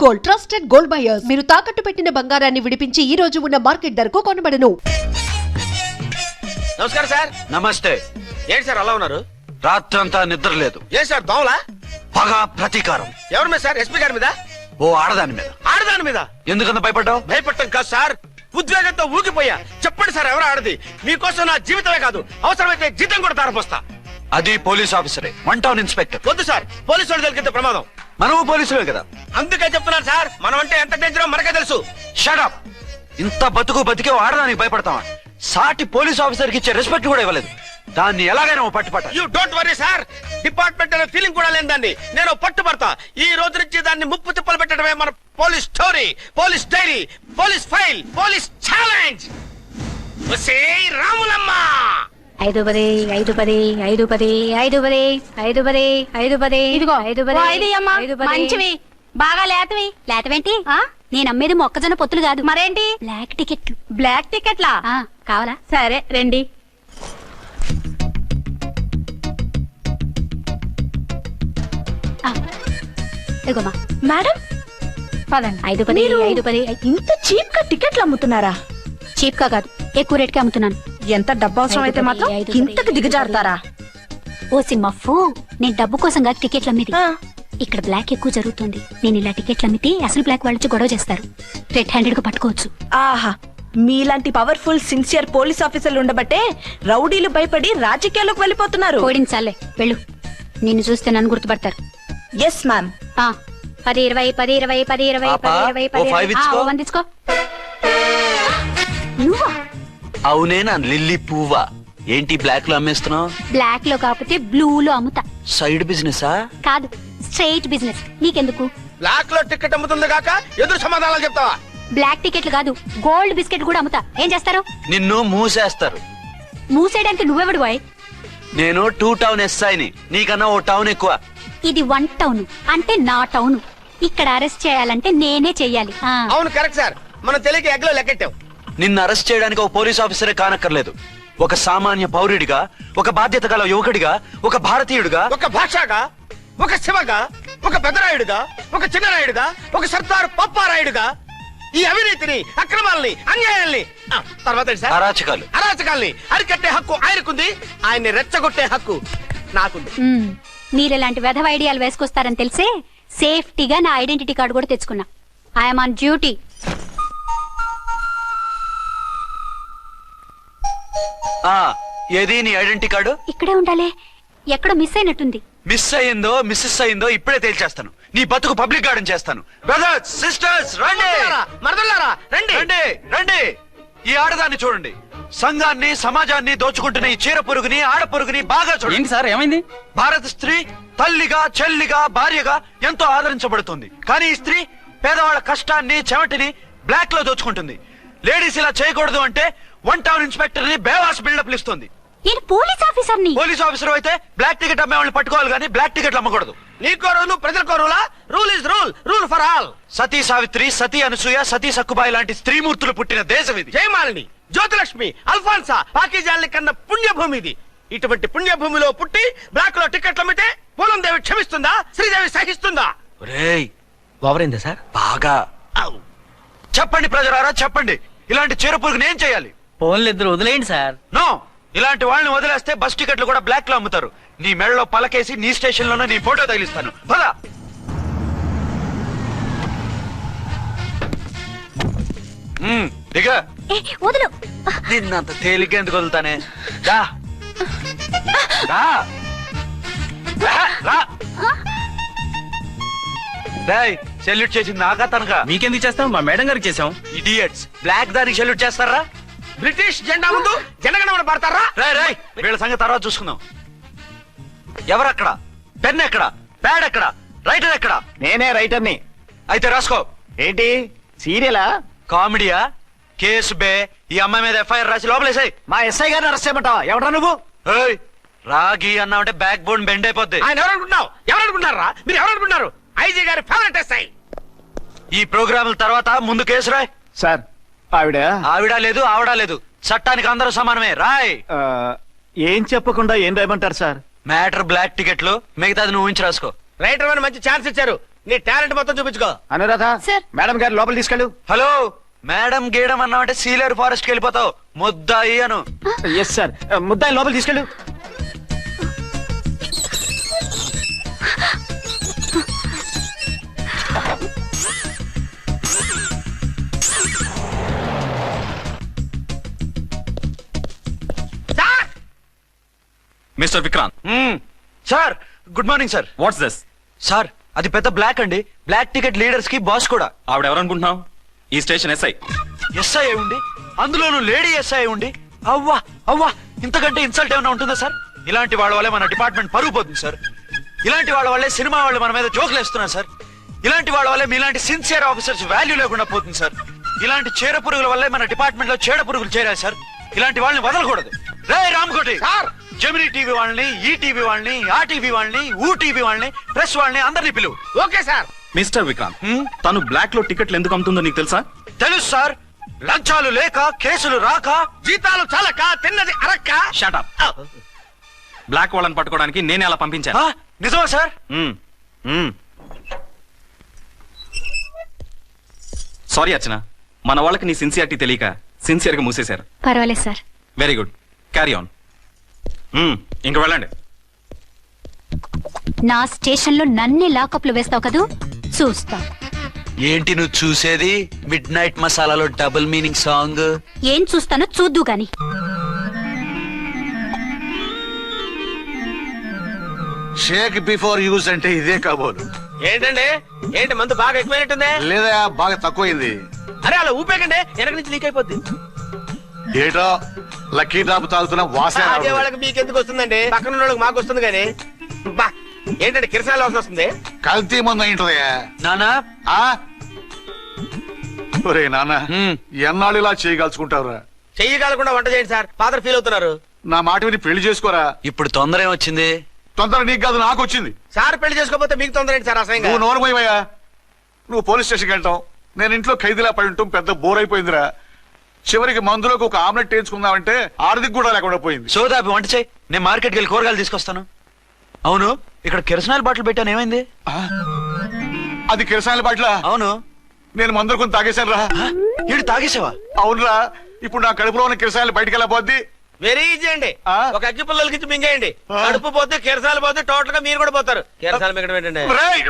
Gold, trusted gold buyers. మీరు తాకట్టు పెట్టిన బంగారాన్ని విడిపించి ఈ రోజు ఉన్న మార్కెట్ ధరకు కొనబడను. నమస్కారం సార్. నమస్తే. ఏంటి సార్ అలా ఉన్నారు? రాత్రంతా నిద్ర లేదు. ఏ సార్ దోమలా? పగ ప్రతీకారం. ఎవరి మీద సార్? ఎస్పీ గారి మీద? ఓ ఆడదాని మీద. ఆడదాని మీద ఎందుకంత భయపడ్డావు? భయపడటం కాదు సార్, ఉద్వేగంతో ఊగిపోయా. చెప్పండి సార్, ఎవరు ఆడది? మీకోసం నా జీవితమే కాదు, అవసరమైతే జీతం కూడా తారపోస్తా. అది పోలీస్ ఆఫీసరే, 1 టౌన్ ఇన్స్పెక్టర్. వద్దు సార్, పోలీసు వాళ్ళు దొరికితే ప్రమాదం. మనము పోలీసులే కదా. అందుకే చెప్తున్నాను సార్, మనం అంటే ఎంత డేంజరో మనకే తెలుసు. షటప్. ఇంత బతికే ఆడదానికి భయపడతావా? సాటి పోలీస్ ఆఫీసర్ కి ఇచ్చే రెస్పెక్ట్ కూడా ఇవ్వలేదు. దాన్ని ఎలాగైనా పట్టుపట్ట. You don't worry sir, department అనే ఫీలింగ్ కూడా లేని దాన్ని నేను పట్టుబడతా. ఈ రోజు నుంచి దాన్ని ముప్పు తిప్పలు పెట్టడమే మన police story, police diary, police file, police challenge. Ramulamma 5 10 5 10 5 10 5 10 5 10 5 10 ఇదిగో 5 10 మంచివి బాగా లేతవి. లేతవేంటి? నేను అమ్మేది మొక్కజొన్న పొత్తులు కాదు. మరేంటి? బ్లాక్ టికెట్లు. బ్లాక్ టికెట్లా? కావాలా? సరే రండి. ఇదిగోమా మేడం పదండి. 5 10 5 10. ఇంత చీప్ గా టికెట్లు అమ్ముతున్నారా? చీప్ గా కాదు, ఎక్కువ రేట్ కి అమ్ముతున్నాను. ఎంత డబ్బు అవసరం అయితే మాత్రం ఇంతకు దిగజారుతారా? ఓ సిమ్మఫో, నేను డబ్బు కోసం కాదు టికెట్లు అమ్మేది. ఇక్కడ బ్లాక్ ఎక్కువ జరుగుతుంది. నేను ఇలా టికెట్లు అమ్మితే అసలు బ్లాక్ వాళ్ళు గొడవ చేస్తారు. రెడ్ హ్యాండెడ్ గా పట్టుకోవచ్చు. ఆహా, మీలాంటి పవర్ఫుల్ సిన్సియర్ పోలీస్ ఆఫీసర్లు ఉండబట్టే రౌడీలు భయపడి రాజకీయాల్లోకి వెళ్ళిపోతున్నారు. ఓడించాలే వెళ్ళు. నిన్ను చూస్తే నన్ను గుర్తుపడతారు. Yes ma'am. 10 20 10 20 10 20 10 20 10 వందించుకో. నువ్వా? అవునే, నా లిల్లీ పువ్వా. ఏంటి బ్లాక్ లో అమ్మేస్తున్నావు? బ్లాక్ లో కాకపోతే బ్లూ లో అమ్ముతా. సైడ్ బిజినెసా? కాదు, స్ట్రైట్ బిజినెస్. నీకెందుకు? బ్లాక్ లో టికెట్ అమ్ముతుంది కాక ఎదురు సమాధానాలు చెప్తావా? బ్లాక్ టికెట్లు కాదు, గోల్డ్ బిస్కెట్ కూడా అమ్ముతా. ఏం చేస్తారు? నిన్ను మూసేస్తారు. మూసేయడానికి నువ్వెవడు బాయ్? నేను 2 టౌన్ ఎస్ఐని, నీకన్నా ఓ టౌన్ ఎక్కువ. ఇది 1 టౌన్ అంటే నా టౌన్. ఇక్కడ అరెస్ట్ చేయాలంటే నేనే చెయ్యాలి. అవును కరెక్ట్ సార్, మనం తెలియక ఎగ్లో లెక్కెట్టాం. నిన్ను అరెస్ట్ చేయడానికి ఒక పోలీస్ ఆఫీసరే కానక్కర్లేదు. ఒక సామాన్య పౌరుడిగా, ఒక బాధ్యత గల యువకుడిగా, ఒక భారతీయుడిగా, ఒక భాషగా, ఒక శివగా, ఒక పెద్దరాయుడుగా, ఒక చిన్నరాయుడుగా, ఒక సర్దార్ పప్పారాయుడుగా ఈ అవినీతిని, అక్రమాలని, అన్యాయాల్ని, తర్వాత అరాచకాల్ని అరికట్టే హక్కు ఆయనకుంది. ఆయన్ని రెచ్చగొట్టే హక్కు నాకుంది. మీరెలాంటి వెధవ ఐడియాలు వేసుకొస్తారని తెలిసే సేఫ్టీగా నా ఐడెంటిటీ కార్డు కూడా తెచ్చుకున్నా. I'm on duty. ఏది నీ ఐడెంటిటీ కార్డు? ఇక్కడే ఉండాలి. ఎక్కడ మిస్ అయినట్టుంది. మిస్ అయిందో మిస్సెస్ అయిందో ఇప్పుడే తేల్చేస్తాను. నీ బతుకు పబ్లిక్ గార్డెన్ చేస్తాను. బ్రదర్స్, సిస్టర్స్, రండి. మరదలారా రండి. రండి రండి. ఈ ఆడదాన్ని చూడండి. సంఘాన్ని, సమాజాన్ని దోచుకుంటున్న ఈ చీర పురుగుని, ఆడ పురుగుని బాగా చూడండి. ఏంటి సార్, ఏమైంది? భారత స్త్రీ తల్లిగా, చెల్లిగా, భార్యగా ఎంతో ఆదరించబడుతుంది. కానీ ఈ స్త్రీ పేదవాళ్ళ కష్టాన్ని, చెమటిని బ్లాక్ లో దోచుకుంటుంది. లేడీస్ ఇలా చేయకూడదు అంటే 1 టౌన్ ఇన్స్పెక్టర్ ని బేవాస్ బిల్డప్ ఇస్తుంది. నేను పోలీస్ ఆఫీసర్ని. పోలీస్ ఆఫీసర్ అయితే బ్లాక్ టికెట్ అమ్మే వాళ్ళని పట్టుకోవాలి కానీ బ్లాక్ టికెట్లు అమ్మకూడదు. నీకో రూలు, ప్రజలకో రూలా? Rule is rule, rule for all. Sati Savitri, Sati Anasuya, Sati Sakkubai లాంటి స్త్రీమూర్తులు పుట్టిన దేశం ఇది. జయమాలిని, జ్యోతిలక్ష్మి, అల్ఫాన్సా, పాకిజాల్ని కన్న పుణ్యభూమి ఇది. ఇటువంటి పుణ్యభూమిలో పుట్టి బ్లాక్ లో టికెట్లు అమ్మితే పూలం దేవి క్షమిస్తుందా? శ్రీదేవి సహిస్తుందా? ఓవరైందా సార్? బాగా. చెప్పండి ప్రజలారా, చెప్పండి. ఇలాంటి చీర పురుగుని ఏం చేయాలి? ఫోన్లు ఇద్దరు వదిలేయండి సార్. నో, ఇలాంటి వాళ్ళని వదిలేస్తే బస్ టికెట్లు కూడా బ్లాక్ లో అమ్ముతారు. నీ మెడలో పలకేసి నీ స్టేషన్ లోనే నీ ఫోటో తగిలిస్తాను. పదా. దిగా. వదులు. నిన్నంత తేలిక ఎందుకు వదులుతానే? సెల్యూట్ చేసింది నాకా తనకా? మీకెందుకు చేస్తాం, మా మేడం గారికి చేసాం. ఇడియట్స్, బ్లాక్ దానికి సెల్యూట్ చేస్తారా? బ్రిటిష్ జెండా ముందు జనగణమన పడతారా? వీళ్ళ సంగతి తర్వాత చూసుకుందాం. ఎవరక్కడ? పెన్ ఎక్కడ? ప్యాడ్ ఎక్కడ? రైటర్ ఎక్కడ? నేనే రైటర్ని. అయితే రాసుకో. ఏంటి సీరియలా? కామెడీయా? కేసు బే. ఈ అమ్మాయి మీద ఎఫ్ఐఆర్ రాసి లోపలేసాయి. మా ఎస్ఐ గారిని అరెస్ట్ చేయమంటావా? ఎవడా నువ్వు? రాగి అన్నావంటే బ్యాక్ బోన్ బెండ్ అయిపోద్ది. ఆయన ఎవరనుకుంటున్నావు? ఎవరనుకుంటున్నారా మీరు? ఎవరనుకుంటున్నారు? ఐజీ గారి ఫేవరెట్ ఎస్ఐ. ఈ ప్రోగ్రాముల తర్వాత ముందు కేసు రాయ్. సార్, ఆవిడ లేదు, ఆవిడ లేదు. చట్టానికి అందరూ సమానమే. రాయ్. ఏం చెప్పకుండా ఏం రాయమంటారు సార్? మ్యాటర్ బ్లాక్ టికెట్లు, మిగతాది నువ్వు ఉంచి రాసుకో. రైటర్ అని మంచి ఛాన్స్ ఇచ్చారు. నీ టాలెంట్ మొత్తం చూపించుకో. అనురాధ సార్. మేడం గారు లోపల తీసుకెళ్ళు. హలో మేడం గీయడం అన్నామంటే సీలేరు ఫారెస్ట్ కి వెళ్ళిపోతావు. ముద్దాయి అను. Yes sir. ముద్దాయి లోపల తీసుకెళ్ళు. Mister Vikrant, sir good morning sir. What's this? Sir అది పెద్ద బ్లాక్ అండి. బ్లాక్ టికెట్ లీడర్స్ కి బాస్ కూడా. ఆవిడ ఎవరనుకుంటున్నావు? ఈ స్టేషన్ ఎస్ఐ. ఎస్ఐ ఉండి అందులోనూ లేడీ ఎస్ఐ ఉండి అవ్వా అవ్వా ఇంతకంటే ఇన్సల్ట్ ఏమైనా ఉంటుందా సార్? ఇలాంటి వాళ్ళ వల్లే మన డిపార్ట్మెంట్ పరుగు పోతుంది సార్. ఇలాంటి వాళ్ళ వల్లే సినిమా వాళ్ళు మన మీద జోకులు వేస్తున్నారు సార్. ఇలాంటి వాళ్ళ వల్లే మీలాంటి సిన్సియర్ ఆఫీసర్స్ వాల్యూ లేకుండా పోతుంది సార్. ఇలాంటి చీడ పురుగుల వల్లే మన డిపార్ట్మెంట్ లో చీడ పురుగులు చేరాయి సార్. ఇలాంటి వాళ్ళని వదలకూడదు. రే రామ్కోటి సార్, జెమినీ టీవీ వాళ్ళని, ఈ టీవీ వాళ్ళని, ఆ టీవీ వాళ్ళని, ఊ టీవీ వాళ్ళని, ప్రెస్ వాళ్ళని అందరినీ పిలువు. Okay sir. మిస్టర్ విక్రాంత్, తను బ్లాక్ లో టికెట్లు ఎందుకు అమ్ముతుందో నీకు తెలుసా? తెలుసు సార్. లంచాలు లేక, కేసులు రాక, జీతాలు చాలక, తిన్నది అరక్క. Shut up. బ్లాక్ వాళ్ళని పట్టుకోవడానికి నేనే అలా పంపించాను. నిజమా సార్? సారీ అర్చన, మన వాళ్ళకి నీ సిన్సియారిటీ తెలియక సిన్సియర్ గా మూసేశారు. పర్వాలేదు sir. Very good, carry on. ఇంక వెళ్ళండి. నా స్టేషన్ లో నన్నే లాకప్ లో వేస్తావు కదూ, చూస్తా. ఏంటి నువ్వు చూసేది? మిడ్ నైట్ మసాలాలో డబుల్ మీనింగ్ సాంగ్. ఏం చూస్తానో చూద్దు గాని. షేక్ బిఫోర్ యూజ్ అంటే ఇదే కాబోలు. ఏంటండి, ఏంటి మందు బాగా ఎక్కువైనట్టుంది? లేదా బాగా తక్కువైంది. అరే అలా ఊపేకండి, వెనక నుంచి లీక్ అయిపోద్ది. ఏటో లక్కీ డ్రాప్ తాగుతున్న వాసన అదే రావట్లేదు. వాళ్ళకి మీకు ఎందుకు వస్తుందండి? పక్కన ఉన్న వాళ్ళకి మాకు వస్తుంది కానీ. బా ఏంటంటే కిరసాల వాసన వస్తుంది. కల్తీ మందు అయింటదయ్యా. నానా ఆ? ఒరే నాన్న, ఎన్నాళ్ళు ఇలా చేయగలుచుకుంటావురా? చెయ్యగలకుండా వంట చేయండి సార్, ఫాదర్ ఫీల్ అవుతున్నారు. నా మాట విని పెళ్లి చేసుకోరా. ఇప్పుడు తొందర ఏమొచ్చింది? తొందర నీకు కాదు, నాకు వచ్చింది. సార్ పెళ్లి చేసుకోకపోతే మీకు తొందర ఏంటి సార్? అసహ్యంగా. నువ్వు నోరు పోయివయ్యా. నువ్వు పోలీస్ స్టేషన్కి వెళ్తావు, నేను ఇంట్లో ఖైదీలా పడి ఉంటాం. పెద్ద బోర్ అయిపోయిందిరా. చివరికి మందులోకి ఒక ఆమ్లెట్ వేయించుకుందామంటే ఆర్థిక కూడా లేకుండా పోయింది. సోదాపి వంట చేయి, నేను మార్కెట్కి వెళ్ళి కూరగాయలు తీసుకొస్తాను. అవును, ఇక్కడ కిరసనాయిల్ బాటిల్ పెట్టాను, ఏమైంది? అది కిరసాయల బాట్ల. అవును, నేను మందులు కొని తాగేశాను రా. ఈడు తాగేసావా? అవునురా. ఇప్పుడు నా కడుపులో ఉన్న కిరసాయలు బయటికి వెళ్ళబోద్ది. వెరీ ఈజీ అండి. ఆ? ఒక అగ్గి పుల్లలకి మింగేయండి, ఆ? కడుపు పోతే కిరసాలు పోతే టోటల్ గా మీరు కూడా పోతారు. కిరసాలు మింగడం ఏంటండి? రేయ్!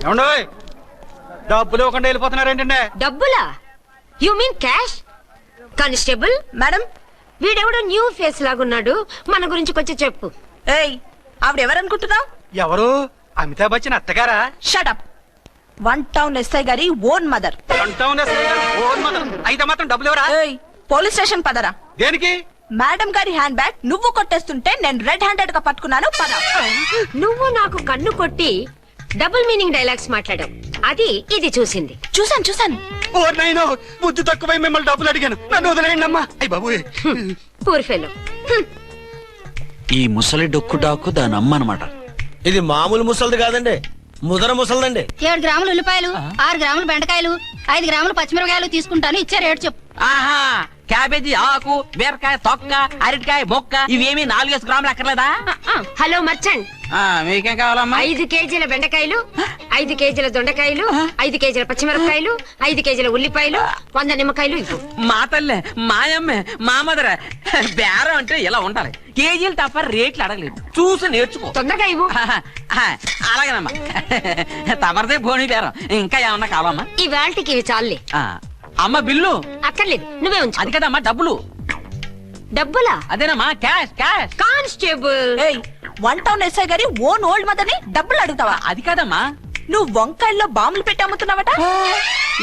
ఏమండోయ్, డబ్బులు ఇవ్వకుండా వెళ్ళిపోతున్నారు ఏంటంటే? డబ్బులా? You mean cash? Constable madam. వీడెవడో న్యూ ఫేస్ లాగున్నాడు, మన గురించి కొంచెం చెప్పు. ఏయ్, ఆవిడెవరనుకుంటున్నావు? ఎవరు? అమితాబ్ బచ్చన్ అత్తగారా? షటప్. 1 టౌన్ ఎస్ఐ గారి ఓన్ మదర్. అయితే మాత్రం డబ్బులు ఎవరా? ఏయ్, పోలీస్ స్టేషన్ పదరా. దేనికి? మేడం గారి హ్యాండ్ బ్యాగ్ నువ్వు కొట్టేస్తుంటే నేను రెడ్ హ్యాండెడ్ గా పట్టుకున్నాను. పద. నువ్వు నాకు కన్ను కొట్టి డబుల్ మీనింగ్ డైలాగ్స్ మాట్లాడావు, అది ఇది చూసింది. చూసాను. ఓ నైనో, బుద్ధి తక్కువై మిమ్మల్ని డబ్బులు అడిగాను, నన్ను వదిలేయండి అమ్మా. అయ్యి బాబు, పూర్ ఫెలో. ఈ ముసలి డొక్కు డాకు దాని అమ్మ అనమాట. ఇది మామూలు ముసలిది కాదండి, ముదర ముసలిదండి. 7 గ్రాములు ఉల్లిపాయలు, 6 గ్రాములు బెండకాయలు, 5 గ్రాములు పచ్చిమిరపకాయలు తీసుకుంటాను. ఇచ్చే రేటు చెప్పు. ఆహా, క్యాబేజీ ఆకు, బీరకాయ తొక్క, అరటికాయ బొక్క, ఇవేమి 4 గ్రాములు అక్కర్లేదా? హలో మర్చండ్, మీకేం కావాలమ్మా? 5 కేజీల బెండకాయలు, 5 కేజీల దొండకాయలు, 5 కేజీల పచ్చిమిరపకాయలు, 5 కేజీల ఉల్లిపాయలు, 100 నిమ్మకాయలు ఇవ్వు. మా తల్లే, మాయమ్మే, మా మదర. బేరం అంటే ఇలా ఉండాలి. కేజీలు తప్ప రేట్లు అడగలేదు, చూసి నేర్చుకో. తొందరగా ఇవ్వు. అలాగేనమ్మా. తమరిదే భోని బేరం. ఇంకా ఏమన్నా కావాలమ్మా? ఈ వేల్టికి ఇవి చాలే. అమ్మ బిల్లు అక్కర్లేదు, నువ్వే ఉంచు. అది కదమ్మా డబ్బులు. డబ్బులా? అదేనమ్మా, క్యాష్ క్యాష్. కానిస్టేబుల్, ఏయ్, 1 టౌన్ ఎస్ఐ గారి ఓన్ ఓల్డ్ మదర్ ని డబ్బులు అడుగుతావా? అది కాదమ్మా. నువ్వు వంకాయల్లో బాంబులు పెట్టి అమ్ముతున్నావట,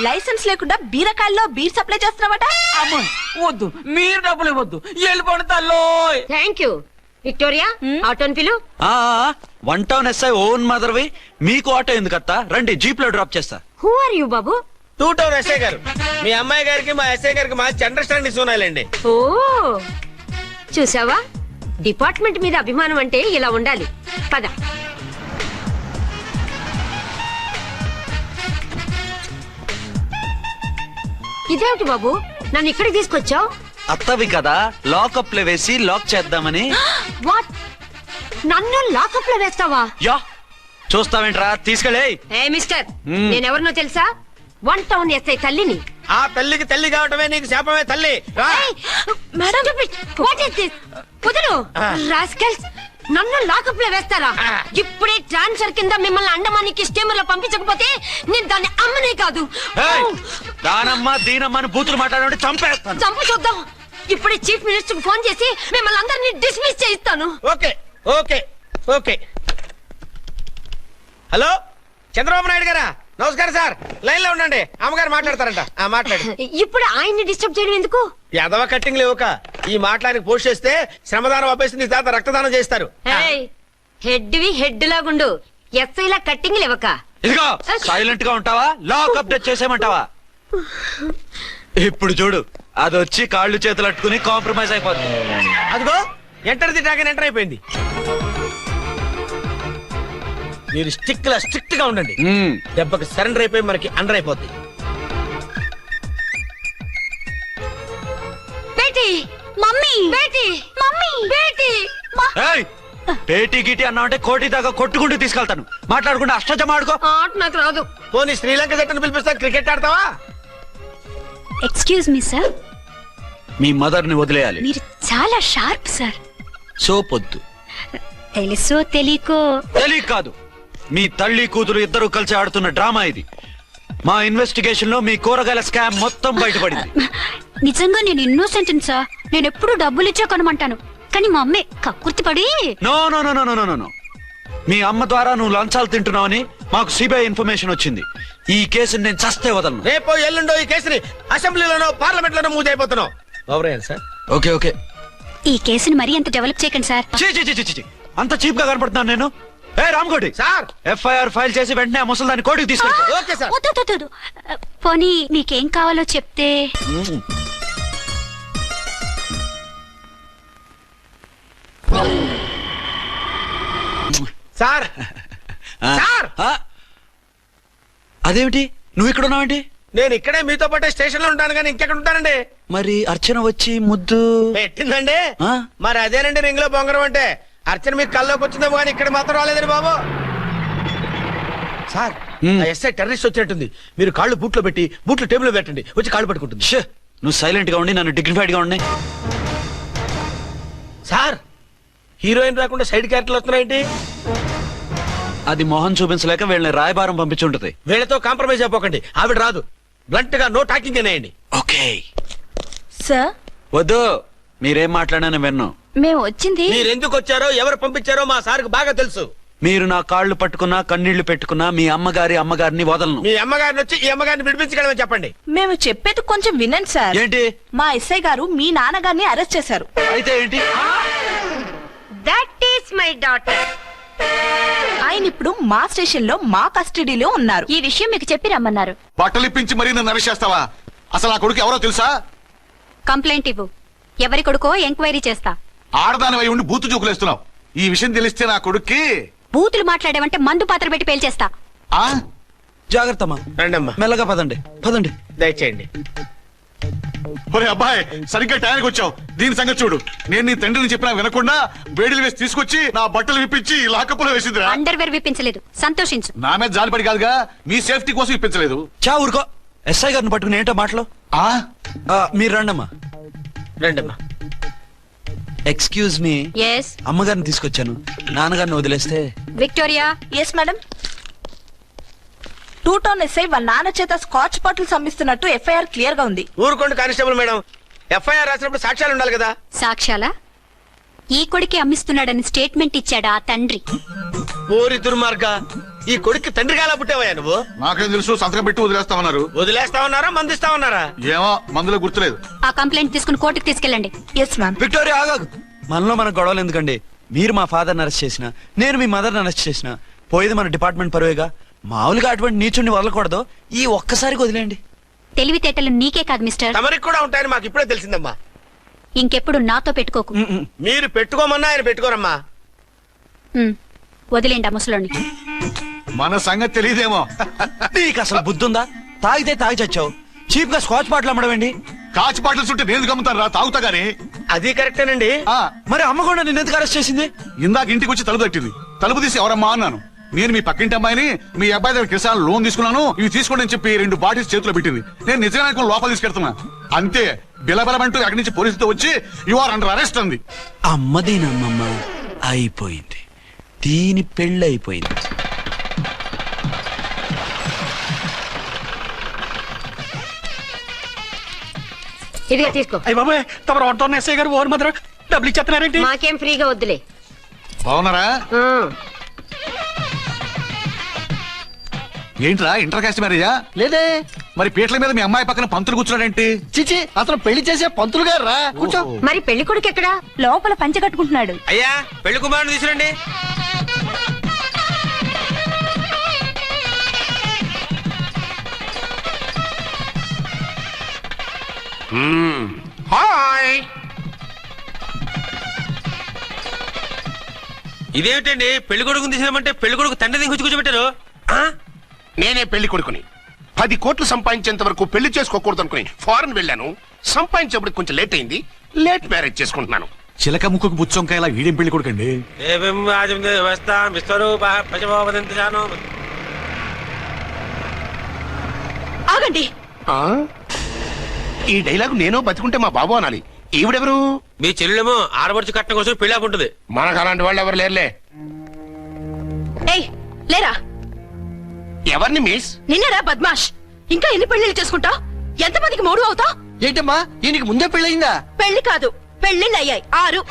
లైసెన్స్ లేకుండా బీరకాయల్లో బీర్ సప్లై చేస్తున్నావట. అమ్మో వద్దు, మీరు డబ్బులు ఇవ్వద్దు, వెళ్ళిపోండి తల్లో. Thank you. విక్టోరియా, ఆటోన్ పిలు. 1 టౌన్ ఎస్ఐ ఓన్ మదర్వి, మీకు ఆటో ఎందుకు అత్తా? రండి, జీప్ లో డ్రాప్ చేస్తా. హూ ఆర్ యూ బాబు? 2 టౌన్ ఎస్ఐ గారు. మీ అమ్మాయి గారికి మా ఎస్ఐ గారికి మంచి అండర్స్టాండింగ్ ఉన్నాయిలేండి. ఓ, చూసావా, డిపార్ట్మెంట్ మీద అభిమానం అంటే ఇలా ఉండాలి. పద. ఇదేమిటి బాబు నన్ను ఇక్కడికి తీసుకొచ్చావు? అత్తవి కదా, లాకప్ లో వేసి లాక్ చేద్దామని. వాట్? నన్ను లాకప్ లో వేస్తావా? యా, చూస్తావేంట్రా, తీసుకెళ్ళే. ఏ మిస్టర్, నేనెవరినో తెలుసా? 1 టౌన్ ఎస్ఐ తల్లిని. ఆ తల్లికి తల్లి కావటమే నీకు శాపమే తల్లి. రా. కుదురు రాస్కల్స్, నన్ను లాకప్ లో వేస్తారా? ఇప్పుడే ట్రాన్స్ఫర్ కింద మిమ్మల్ని అండమానికి స్టీమర్ లో పంపించకపోతే నేను దాన్ని అమ్మనే కాదు. దానమ్మ దీనమ్మని బూతులు మాట్లాడే చంపేస్తాను. చంపు చూద్దాం. ఇప్పుడే చీఫ్ మినిస్టర్ ఫోన్ చేసి మిమ్మల్ని అందరినీ డిస్మిస్ చేయిస్తాను. Okay okay okay. Hello, Chandrababu Naidu గారా? నమస్కారం సార్, లైన్ లో ఉండండి, అమ్మగారు మాట్లాడతారంట. మాట్లాడు. ఇప్పుడు ఆయన్ని డిస్టర్బ్ చేయడం ఎందుకు? యాదవ కట్టింగ్ లేవుక ఈ మాట్లాడికి పోస్ట్ చేస్తే శ్రమదానం ఆపేసి నీ తాత రక్తదానం చేస్తారు. హెడ్ లాగుండు, ఎస్ఐ లా కట్టింగ్ లేవక. ఇదిగో సైలెంట్ గా ఉంటావా, లాక్ అప్డేట్ చేసేమంటావా? ఇప్పుడు చూడు, అది వచ్చి కాళ్ళు చేతులు అట్టుకుని కాంప్రమైజ్ అయిపోతుంది. అదిగో ఎంటర్ ది డ్రాగన్ ఎంటర్ అయిపోయింది. మీరు స్ట్రిక్ట్ గా ఉండండి, దెబ్బకి సరెండర్ అయిపోయి మనకి అండర్ అయిపోద్ది. బేటీ మమ్మీ, బేటీ మమ్మీ, బేటీ పేటీ గిటి అన్నావంటే కోటి దాకా కొట్టుకుంటూ తీసుకెళ్తాను. మాట్లాడకుండా అష్టజమ ఆడుకో. ఆట నాకు రాదు. పోనీ శ్రీలంక జట్టును పిలిపిస్తా, క్రికెట్ ఆడతావా? ఎక్స్క్యూజ్ మీ సార్, మీ మదర్ ని వదిలేయాలి. మీరు చాలా షార్ప్ సార్. సోపొద్దు. తెలుసో తెలియకో. తెలియ కాదు, మీ తల్లి కూతురు ఇద్దరు కలిసి ఆడుతున్న డ్రామా ఇది. మా ఇన్వెస్టిగేషన్ లో మీ కూరగాయల స్కామ్ మొత్తం బయటపడింది. నిజంగా నేను ఇన్నోసెంట్ సార్. నేను ఎప్పుడు డబ్బులు ఇచ్చా కొనమంటాను, కానీ మా అమ్మే కక్కుర్తి పడి. No no no no no no no, మీ అమ్మ ద్వారా నువ్వు లంచాలు తింటున్నావని మాకు సిబిఐ ఇన్ఫర్మేషన్ వచ్చింది. ఈ కేసుని నేను చస్తే వదలను. రేపో ఎల్లుండో ఈ కేసుని అసెంబ్లీలోనో పార్లమెంట్ లోనో మూవ్ అయిపోతున్నావు. సార్ ఓకే ఓకే, ఈ కేసుని మరీ అంత డెవలప్ చేయకండి సార్. అంత చీప్ గా కనపడుతున్నాను నేను? ఏ రామ్కోటి సార్, ఎఫ్ఐఆర్ ఫైల్ చేసి వెంటనే ఆ ముసలిదాన్ని కోర్టుకి తీసుకెళ్ళి. Okay sir. వద్దు. పోనీ మీకేం కావాలో చెప్తే. సార్ సార్, అదేమిటి నువ్వు ఇక్కడ ఉన్నావేంటి? నేను ఇక్కడే మీతో పాటే స్టేషన్ లో ఉంటాను, కానీ ఇంకెక్కడ ఉంటానండి? మరి అర్చన వచ్చి ముద్దు పెట్టిందండి. మరి అదేనండి రింగ్ లో బొంగరం అంటే. అర్చన మీకు కల్లోకి వచ్చిందేమో, కానీ ఇక్కడ మాత్రం రాలేదండి బాబు. సార్, ఎస్ఐ టెర్రరిస్ట్ వచ్చినట్టుంది. మీరు కాళ్ళు బూట్లో పెట్టి బూట్లు టేబుల్ పెట్టండి, వచ్చి కాళ్ళు పట్టుకుంటుంది. నువ్వు సైలెంట్ గా ఉండి నన్ను డిగ్నిఫైడ్ గా ఉండి. సార్, హీరోయిన్ రాకుండా సైడ్ క్యారెక్టర్లు వస్తున్నాయేంటి? అది మొహం చూపించలేక వీళ్ళని రాయబారం పంపించుంటది. వీళ్ళతో కాంప్రమైజ్ అయిపోకండి, ఆవిడ రాదు. బ్లంట్ గా నో టాకింగ్ అనేయండి. Okay sir. వద్దు, మీరేం మాట్లాడానని విన్నాం. మేము వచ్చింది. మీరు ఎందుకు వచ్చారో ఎవరు పంపించారో మా సార్కు బాగా తెలుసు. మీరు నా కాళ్ళు పట్టుకున్నా కన్నీళ్లు పెట్టుకున్నా మీ అమ్మగారిని వదలను. మీ అమ్మగారిని వచ్చి ఈ అమ్మగారిని విడిపించగలమని చెప్పండి. మేము చెప్పేది కొంచెం వినండి సార్. ఏంటి? మా ఎస్ఐ గారు మీ నాన్నగారిని అరెస్ట్ చేశారు. అయితే ఏంటి? That is my daughter. ఆయన ఇప్పుడు మా స్టేషన్ లో మా కస్టడీలో ఉన్నారు. ఈ విషయం మీకు చెప్పి రమ్మన్నారు. బట్టలు ఇప్పించి మరీ నన్ను అరెస్ట్ చేస్తావా? అసలు నా కొడుకు ఎవరో తెలుసా? కంప్లైంట్ ఇవ్వు, ఎవరి కొడుకో ఎంక్వైరీ చేస్తా. ఆడదాని అయి ఉండి బూతు జోకులేస్తున్నావు. ఈ విషయం తెలిస్తే నా కొడుక్కి. బూతులు మాట్లాడేవంటే మందు పాత్ర పెట్టి పేల్చేస్తా. జాగ్రత్తమ్మా, రండమ్మా, మెల్లగా పదండి. దయచేయండి. ఒరే అబ్బాయి, సరిగ్గా టయానికి వచ్చావు. దీని సంగతి చూడు. నేను నీ తండ్రిని చెప్పినా వినకుండా వేడిలు వేసి తీసుకొచ్చి నా బట్టలు విప్పించి లాకప్పులో వేసిందిరా. అండర్వేర్ విప్పించలేదు, సంతోషించు. నా మీద జాలిపడి కాదుగా, మీ సేఫ్టీ కోసం ఇప్పించలేదు. చా ఊరుకో. ఎస్ఐ గారిని పట్టుకుని ఏంటో మాటలు. మీరు రండమ్మా. Excuse me. ఎస్. అమ్మగారిని తీసుకొచ్చాను, నాన్నగారిని వదిలేస్తే. Victoria. Yes madam. 2 town SI వాళ్ళ నాన్న చేత స్కాచ్ బాటిల్స్ అమ్మిస్తున్నట్టు ఎఫ్ఐఆర్ క్లియర్ గా ఉంది. ఊరుకోండి కానిస్టేబుల్ మేడం, ఎఫ్ఐఆర్ రాసినప్పుడు సాక్ష్యాలు ఉండాలి కదా. సాక్ష్యాలా? ఈ కొడుకే అమ్మిస్తున్నాడని స్టేట్మెంట్ ఇచ్చాడా ఆ తండ్రి? ఓరి దుర్మార్గ, ఈ కొడుక్కి తండ్రిగా ఎలా పుట్టావయ్యా నువ్వు? నాకేం తెలుసు, సంతకం పెట్టి వదిలేస్తామన్నారు. వదిలేస్తామన్నారా మందిస్తామన్నారా? ఏమో, మందులో గుర్తులేదు. ఆ కంప్లైంట్ తీసుకుని కోర్టుకు తీసుకెళ్ళండి. Yes ma'am. విక్టోరియా ఆగాగు. మనలో మనకు గొడవలు ఎందుకండి? మీరు మా ఫాదర్ని అరెస్ట్ చేసిన, నేను మీ మదర్ని అరెస్ట్ చేసిన, పోయేది మన డిపార్ట్మెంట్ పరువేగా. మామూలుగా అటువంటి నీచుడిని వదలకూడదు. ఈ ఒక్కసారికి వదిలేండి. తెలివితేటలు నీకే కాదు మిస్టర్, తమరికి కూడా ఉంటాయని మాకు ఇప్పుడే తెలిసిందమ్మా. ఇంకెప్పుడు నాతో పెట్టుకోకు. మీరు పెట్టుకోమన్నా ఆయన పెట్టుకోరమ్మా. వదిలేండి ఆ ముసలోని. మన సంగతి తెలియదేమో. నీకు అసలు బుద్ధుందా? తాగితే తాగి చచ్చావు, చీప్ గా స్కాచ్ బాటిల్ అమ్మడమేంటి? కాచి బాటిల్స్ ఉంటే నేను గమ్ముతాను రా, తాగుతా గానీ. అది కరెక్టేనండి. మరి అమ్మ కూడా నిన్ను ఎందుకు అరెస్ట్ చేసింది? ఇందాక ఇంటికి వచ్చి తలుపు తట్టింది. తలుపు తీసి ఎవరమ్మా అన్నాను. నేను మీ పక్కింటి అమ్మాయిని, మీ అబ్బాయి దగ్గర కిసాన్ లోన్ తీసుకున్నాను, ఇవి తీసుకోండి అని చెప్పి 2 బాటిల్స్ చేతిలో పెట్టింది. నేను నిజంగా లోపల తీసుకెళ్తున్నా. అంతే, బిలబలమంటూ అక్కడి నుంచి పోలీసుతో వచ్చి యు ఆర్ అండర్ అరెస్ట్ అంది. అమ్మదేనమ్మమ్మ అయిపోయింది, దీని పెళ్ళి అయిపోయింది. ఇదిగా తీసుకో. అయ్య బాబాయ్, తమరు వంట ఎస్ఐ గారు ఓన్ మాత్రం డబ్బులు ఇచ్చేస్తున్నారేంటి? మాకేం ఫ్రీగా వద్దులే. బాగున్నారా? ఏంట్రా ఇంటర్ కాస్ట్ మ్యారేజా? లేదే. మరి పీటల మీద మీ అమ్మాయి పక్కన పంతులు కూర్చున్నాడేంటి? చిచి, అతను పెళ్లి చేసే పంతులు గారు రా, కూర్చో. మరి పెళ్లి కొడుకు ఎక్కడా? లోపల పంచె కట్టుకుంటున్నాడు. అయ్యా, పెళ్లి కుమారుని తీసుకురండి. హాయ్. ఇదేమిటండి, పెళ్లి కొడుకుని తీసినామంటే పెళ్లి కొడుకు తండ్రి దిగి కూర్చోబెట్టారు. నేనే పెళ్లి కొడుకుని. 10 కోట్లు సంపాదించేంత వరకు పెళ్లి చేసుకోకూడదు అనుకుని ఫారెన్ వెళ్ళాను. సంపాదించేప్పుడు కొంచెం లేట్ అయింది. లేట్ మ్యారేజ్ చేసుకుంటున్నాను. చిలక ముక్కుకు బుచ్చొంకాయలా వీడేం పెళ్లి కొడుకండి? ఆగండి. ఈ డైలాగ్ నేను బతుకుంటే మా బాబు అనాలి. ఈవిడెవరు? మీ చెల్లెమో ఆడబడుచు కట్టడం కోసం పెళ్లి ఆకుంటుంది. మనకు అలాంటి వాళ్ళు ఎవరు లేరులే. ఏయ్, లేరా. ఎవరిని మిస్? నిన్నరా బద్మాష్. ఇంకా ఎన్ని పెళ్లిళ్ళు చేసుకుంటావు? ఎంతమందికి మూడు అవుతావు? ఏంటమ్మా, ఈయనకి ముందే పెళ్ళయిందా? పెళ్లి కాదు, పెళ్లిళ్ళు అయ్యాయి 6.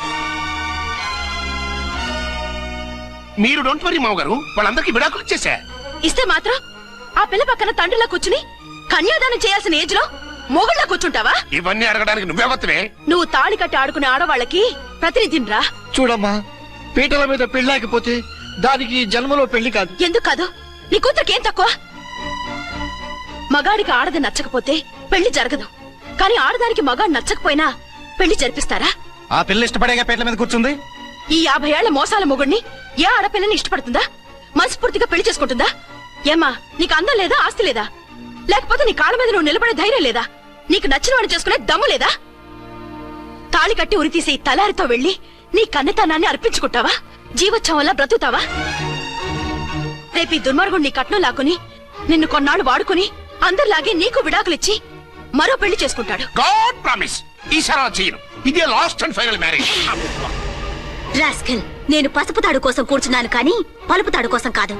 మీరు డోంట్ వరీ మామగారు, వాళ్ళందరికీ విడాకులు ఇచ్చేసా. ఇస్తే మాత్రం ఆ పిల్ల పక్కన తండ్రిలా కూర్చుని కన్యాదానం చేయాల్సిన ఏజ్ లో మొగుళ్ళ కూర్చుంటావా? ఇవన్నీ అడగడానికి నువ్వెవత్తవే? నువ్వు తాళి కట్టి ఆడుకునే ఆడవాళ్ళకి ప్రతినిధినిరా. చూడమ్మా, పీటల మీద పెళ్ళాకపోతే దానికి జన్మలో పెళ్లి కాదు. ఎందుకు కాదు? నీ కూతురికేం తక్కువ? మగాడికి ఆడది నచ్చకపోతే పెళ్లి జరగదు. కానీ ఆడదానికి మగాడు నచ్చకపోయినా పెళ్లి జరిపిస్తారా? ఆ పిల్ల ఇష్టపడేగా పీటల మీద కూర్చుంది. ఈ 50 ఏళ్ల మోసాల మొగుడిని ఏ ఆడపిల్లని ఇష్టపడుతుందా? మనస్ఫూర్తిగా పెళ్లి చేసుకుంటుందా? ఏమ్మా, నీకు అందం లేదా, ఆస్తి లేదా? లేకపోతే నీ కాళ్ళ మీద నువ్వు నిలబడే ధైర్యం లేదా? నీకు నచ్చిన వాడు చేసుకునే దమ్ము లేదా? తాళి కట్టి ఉరితీసే ఈ తలారితో వెళ్లి నీ కన్నెతనాన్ని అర్పించుకుంటావా? జీవోత్సవం వల్ల బ్రతుకుతావా? రేపు ఈ దుర్మార్గుడు నీ కట్నం లాక్కుని నిన్ను కొన్నాళ్ళు వాడుకుని అందరిలాగే నీకు విడాకులిచ్చి మరో పెళ్లి చేసుకుంటాడు. గాడ్ ప్రామిస్, ఈసారి చేయను. ఇదే last and final marriage. Rascal, నేను పసుపు తాడు కోసం కూర్చున్నాను కానీ పలుపు తాడు కోసం కాదు.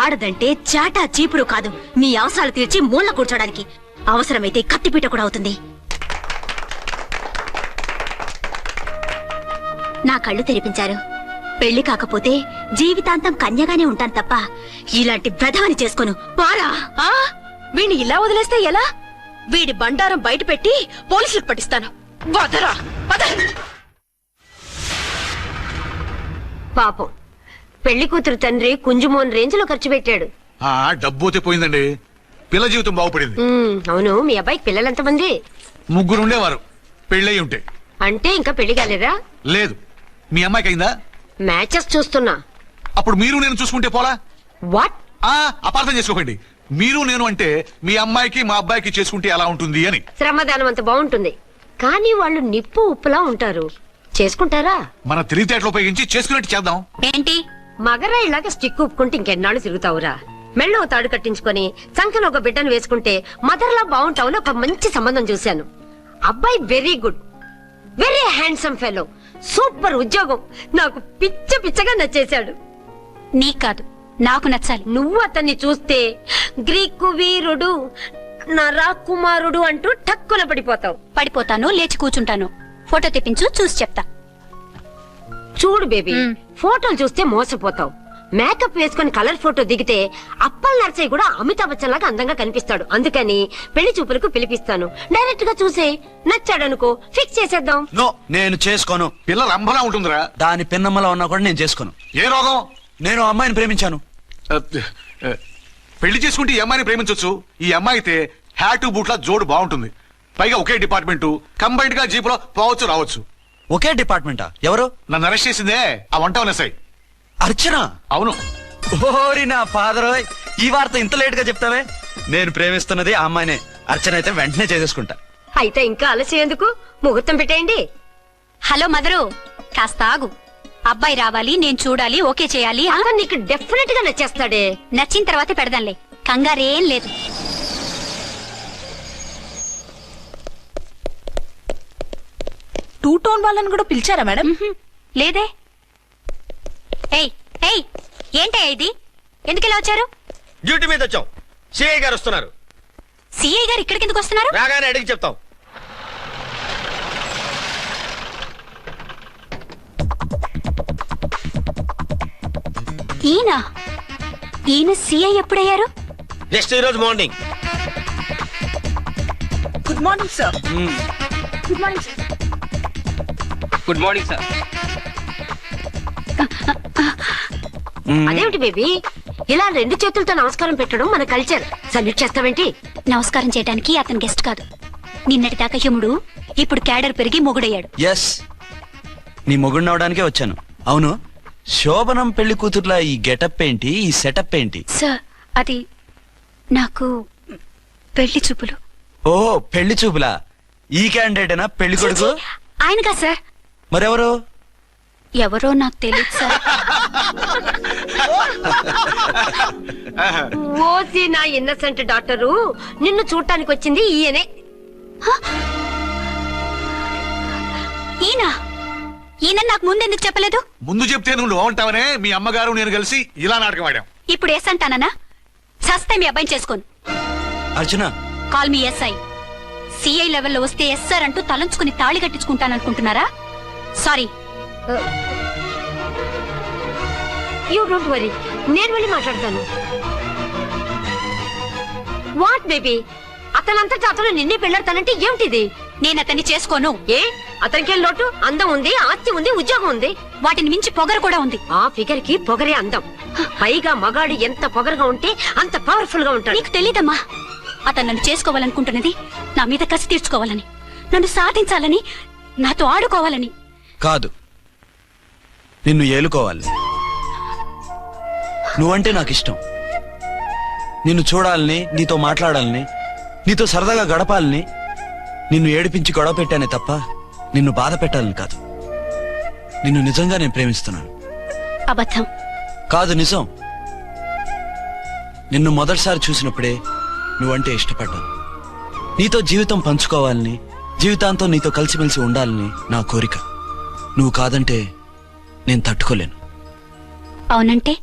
ఆడదంటే చాటా చీపురు కాదు, నీ అవసరాలు తీర్చి మూల కూర్చోడానికి. అవసరమైతే కత్తిపీట కూడా అవుతుంది. నా కళ్ళు తెరిపించారు. పెళ్లి కాకపోతే జీవితాంతం కన్యగానే ఉంటాను తప్ప ఇలాంటి బ్రధవని చేసుకోను. వారా వీణ్ణి ఇలా వదిలేస్తే ఎలా? వీడి బండారం బయట పెట్టి పోలీసులకు పట్టిస్తాను. వదరా, వద. పాపం, పెళ్లి కూతురు తండ్రి కుంజుమోన్ రేంజ్ లో ఖర్చు పెట్టాడు. డబ్బు పోయిందండి, పిల్ల జీవితం బాగుపడింది. అవును, మీ అబ్బాయికి పిల్లలెంతమంది? 3 ఉండేవారు, పెళ్ళయి ఉంటే. అంటే ఇంకా పెళ్లి కాలేదా? లేదు. మీ అమ్మాయికి అయిందా? మ్యాచెస్ చూస్తున్నా. అప్పుడు మీరు నేను చూసుకుంటే పోలా? వాట్? అపార్థం చేసుకోకండి. మీరు నేను అంటే మీ అమ్మాయికి మా అబ్బాయికి చేసుకుంటే ఎలా ఉంటుంది అని. శ్రమదానం అంత బాగుంటుంది, కానీ వాళ్ళు నిప్పు ఉప్పులా ఉంటారు. చేసుకుంటారా? మన తెలివితేటలు ఉపయోగించి చేసుకున్నట్టు చేద్దాం. ఏంటి మగరా ఇలాగ స్టిక్ ఉప్పుకుంటే ఇంకెన్నాళ్ళు తిరుగుతావురా? మెళ్ళో తాడు కట్టించుకొని సంఖ్యలో ఒక బిడ్డను వేసుకుంటే మదర్లా బాగుంటావుని ఒక మంచి సంబంధం చూశాను. అబ్బాయి very good, very handsome fellow, super ఉద్యోగం. నాకు పిచ్చగా నచ్చేశాడు. నీకు కాదు, నాకు నచ్చాలి. నువ్వు అతన్ని చూస్తే గ్రీకు వీరుడు, నా రాకుమారుడు అంటూ టక్కున పడిపోతావు. పడిపోతాను, లేచి కూర్చుంటాను. ఫోటో తెప్పించు, చూసి చెప్తా. చూడు బేబీ, ఫోటోలు చూస్తే మోసపోతావు. మేకప్ వేసుకుని కలర్ ఫోటో దిగితే అప్పల్ నర్సయ్య కూడా అమితాబ్ బచ్చన్ లాగా అందంగా కనిపిస్తాడు. అందుకని పెళ్లి చూపులకు పిలిపిస్తాను. డైరెక్ట్ గా చూసే నచ్చాడనుకో, ఫిక్స్ చేసేద్దాం. నో, నేను చేసుకోను. పిల్ల రంభలా ఉంటుందిరా. దాని పిన్నమ్మలా ఉన్నా కూడా నేను చేసుకోను. ఏ రోగం? నేను అమ్మాయిని ప్రేమించాను. పెళ్లి చేసుకుంటే ఈ అమ్మాయిని ప్రేమించొచ్చు. ఈ అమ్మాయి అయితే హ్యాటు బూట్ల జోడు బాగుంటుంది. పైగా ఒకే డిపార్ట్మెంట్, కంబైన్డ్ గా జీపులో పోవచ్చు రావచ్చు. ఒకే డిపార్ట్మెంటా? ఎవరు? నన్ను అరెస్ట్ చేసిందే ఆ వంట ఎస్ఐ అర్చన. అవును. ఓరి నా ఫాదర్, ఈ వార్త ఇంత లేట్ గా చెప్తావే? నేను ప్రేమిస్తున్నది ఆ అమ్మాయినే. అర్చన అయితే వెంటనే చేసేసుకుంటా. అయితే ఇంకా ఆలస్యం ఎందుకు, ముహూర్తం పెట్టేయండి. హలో మదరు, కాస్త ఆగు. అబ్బాయి రావాలి, నేను చూడాలి, ఓకే చేయాలి. అతను నీకు డెఫినెట్ గా నచ్చేస్తాడే. నచ్చిన తర్వాత పెడదాంలే, కంగారేం లేదు. టూ టోన్ వాళ్ళని కూడా పిలిచారా మేడం? లేదే. ఏయ్ ఏయ్, ఏంటయ్యా ఇది? ఎందుకు ఇలా వచ్చారు? డ్యూటీ మీద వచ్చాం. సిఐ గారు వస్తున్నారు. సిఐ గారు ఇక్కడికి ఎందుకు వస్తున్నారు? రాగానే అడిగి చెప్తాం. ఈయన సిఐ ఎప్పుడయ్యారు? నెక్స్ట్ ఈ రోజు morning. Good morning sir. Good morning sir. Good morning sir. అదేమిటి బేబీ, ఇలా 2 చేతులతో నమస్కారం పెట్టడం మన కల్చర్. సల్యూట్ చేస్తావేంటి? నమస్కారం చేయడానికి అతను గెస్ట్ కాదు. నిన్నటి దాకా యముడు, ఇప్పుడు క్యాడర్ పెరిగి మొగుడయ్యాడు. ఎస్, నీ మొగుడిని అవడానికే వచ్చాను. అవును, శోభనం పెళ్లి కూతుర్లా ఈ గెటప్ ఏంటి, ఈ సెటప్ ఏంటి? సార్, అది నాకు పెళ్లి చూపులు. ఓ, పెళ్లి చూపులా? ఈ క్యాండిడేటేనా పెళ్లి కొడుకు? ఆయనగా సార్. మరెవరు? ఎవరో నాకు తెలియదు సార్. ఓసి నా ఇన్నసెంట్ డాక్టరు, నిన్ను చూడటానికి వచ్చింది ఈయనే. ఈయన నాకు ముందెందుకు చెప్పలేదు? ముందు చెప్తే నువ్వు బాగుంటావనే మీ అమ్మగారు నేను కలిసి ఇలా నాటకం ఆడాం. ఇప్పుడు ఎస్ అంటానా? సస్తే మీ అబ్బాయిని చేసుకోను. అర్చన, కాల్ మీ ఎస్ఐ. సిఐ లెవెల్లో వస్తే ఎస్ సార్ అంటూ తలంచుకుని తాళి కట్టించుకుంటాననుకుంటున్నారా? సారీ. యూ డోంట్ వరీ, నేను వెళ్ళి మాట్లాడతాను. వాట్ బేబీ, అతనంతటా అతను నిన్నే పెళ్ళాడతానంటే ఏమిటిది? నేను అతన్ని చేసుకోను. ఏ, అతనికేం లోటు? అందం ఉంది, ఆస్తి ఉంది, ఉద్యోగం ఉంది. వాటిని మించి పొగరు కూడా ఉంది. ఆ ఫిగర్ కి పొగరే అందం. పైగా మగాడు ఎంత పొగరుగా ఉంటే అంత పవర్ఫుల్ గా ఉంటాడు. నీకు తెలీదమ్మా, అతను నన్ను చేసుకోవాలనుకుంటున్నది నా మీద కసి తీర్చుకోవాలని, నన్ను సాధించాలని, నాతో ఆడుకోవాలని కాదు, నిన్ను ఏలుకోవాలి. నువ్వంటే నాకు ఇష్టం. నిన్ను చూడాలని, నీతో మాట్లాడాలని, నీతో సరదాగా గడపాలని, నిన్ను ఏడిపించి గొడవ పెట్టానే తప్ప నిన్ను బాధ పెట్టాలని కాదు. నిన్ను నిజంగా నేను ప్రేమిస్తున్నాను. అబద్ధం కాదు, నిజం. నిన్ను మొదటిసారి చూసినప్పుడే నువ్వంటే ఇష్టపడ్డాను. నీతో జీవితం పంచుకోవాలని, జీవితాంతం నీతో కలిసిమెలిసి ఉండాలని నా కోరిక. నువ్వు కాదంటే నేను తట్టుకోలేను. అవునంటే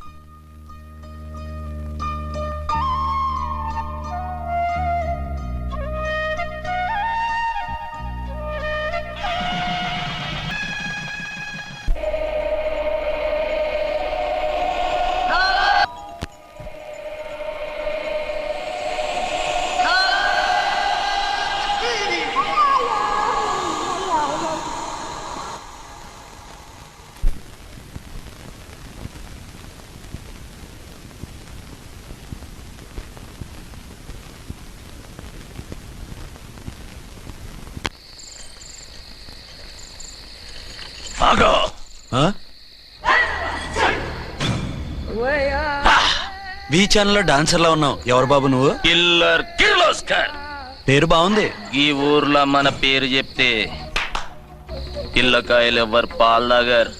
వి ఛానల్ లో డాన్సర్ లా ఉన్నావు. ఎవరు బాబు నువ్వు? కిల్లర్ కిర్లోస్కర్. పేరు బాగుంది. ఈ ఊర్లో మన పేరు చెప్తే పిల్లకాయలు ఎవరు పాల్ తాగర్.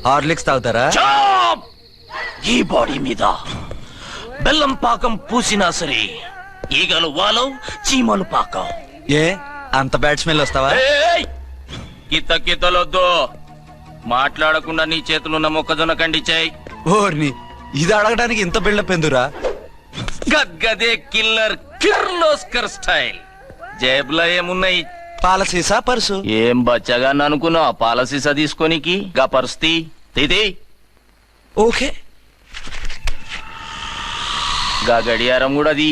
హార్లిక్స్ తాగుతారా? ఈ బాడీ మీద బెల్లం పాకం పూసినా సరే ఈగలు వాలవు, చీమలు పాకం. ఏ అంత బ్యాడ్ స్మెల్ వస్తావా? కిత కితలొద్దు. మాట్లాడకుండా నీ చేతులున్న మొక్కజొన్న కండిచాయి. ఓర్ని, ఇది అడగడానికి ఇంత బిల్డప్ ఎందురా? గద్గదే కిల్లర్ కిర్లోస్కర్ స్టైల్. జేబులో ఏమున్నాయి? పాలసీసా, పర్సు? ఏం బచ్చగా అనుకున్నావు? పాలసీసా తీసుకోనికి గా పరిస్థితి తీది. ఓకే, గా గడియారం కూడా అది.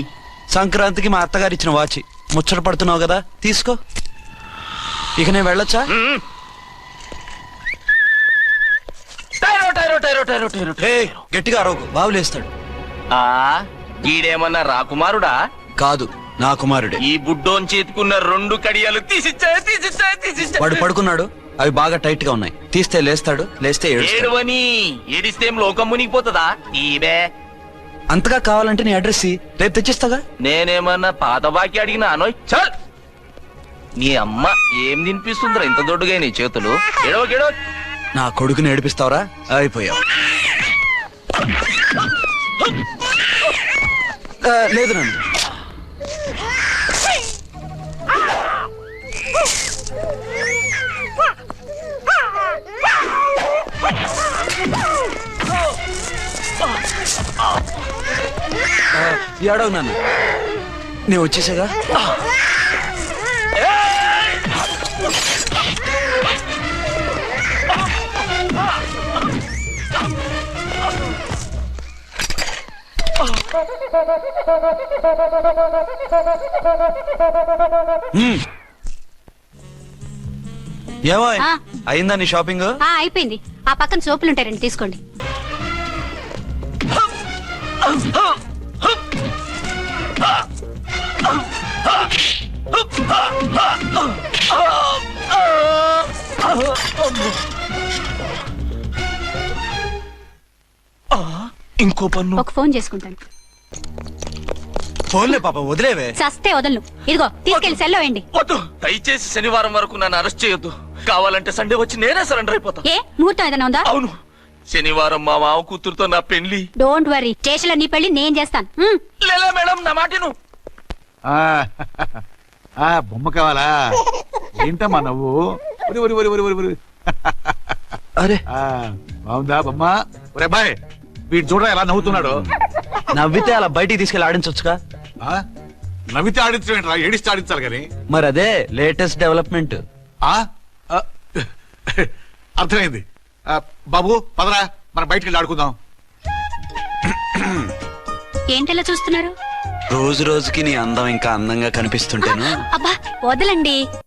సంక్రాంతికి మా అత్తగారు ఇచ్చిన వాచి. ముచ్చట పడుతున్నావు కదా, తీసుకో. ఇక నేను వెళ్ళొచ్చా? గట్టిగా అరవకు, బావులేస్తాడు. ఈడేమన్నా రాకుమారుడా? కాదు, నా కుమారుడే. ఈ బుడ్డోన్ చేతుకున్న 2 కడియాలు తీసిచ్చా. వాడు పడుకున్నాడు, అవి బాగా టైట్ గా ఉన్నాయి. తీస్తే లేస్తాడు, లేస్తే ఏడువని. ఏడిస్తే లోకం మునిగిపోతుందా? ఈబే అంతగా కావాలంటే నీ అడ్రస్ రేపు తెచ్చిస్తాగా. నేనేమన్నా పాత బాకి అడిగినా అనోయ్ చల్. నీ అమ్మ ఏం తినిపిస్తుందిరా ఇంత దొడ్డుగా నీ చేతులు? ఎడవ నా కొడుకుని ఏడిపిస్తావరా? అయిపోయావు. లేదు నన్ను ఏడవు నన్ను, నేను వచ్చేసాగా. ఏమో అయిందా నీ షాపింగ్? అయిపోయింది. ఆ పక్కన సోపులుంటాయి, రండి తీసుకోండి. ఇంకో పన్ను. ఒక ఫోన్ చేసుకుంటాను. ఫోన్లే పాప, వదిలేవే. సస్తే వదలను. ఇదిగో తీసుకెళ్లి సెల్లో వేయండి. వద్దు, దయచేసి శనివారం వరకు నన్ను అరెస్ట్ చేయొద్దు. కావాలంటే సండే వచ్చి నేనే సరెండర్ అయిపోతా. ఏ ముహూర్తం ఏదైనా ఉందా? అవును, శనివారం మా మావ కూతురుతో నా పెళ్లి. డోంట్ వరీ, స్టేషన్ లో నీ పెళ్లి నేను చేస్తాను. లేలే మేడం, నా మాటను. బొమ్మ కావాలా? ఏంటమ్మా నవ్వు? అరే బాగుందా బొమ్మ? ఒరే బాయ్, వీడు చూడరా ఎలా నవ్వుతున్నాడు. నవ్వితే అలా బయటికి తీసుకెళ్ళి ఆడించొచ్చుగా. నవ్వితే ఆడించడం, ఏడిస్తే ఆడించాలి కానీ. మరి అదే లేటెస్ట్ డెవలప్మెంట్. అర్థమైంది. బాబు పదరా, మనం బయటికి వెళ్ళి ఆడుకుందాం. ఏంటలా చూస్తున్నారు? రోజు రోజుకి నీ అందం ఇంకా అందంగా కనిపిస్తుంటేను. అబ్బా వదలండి.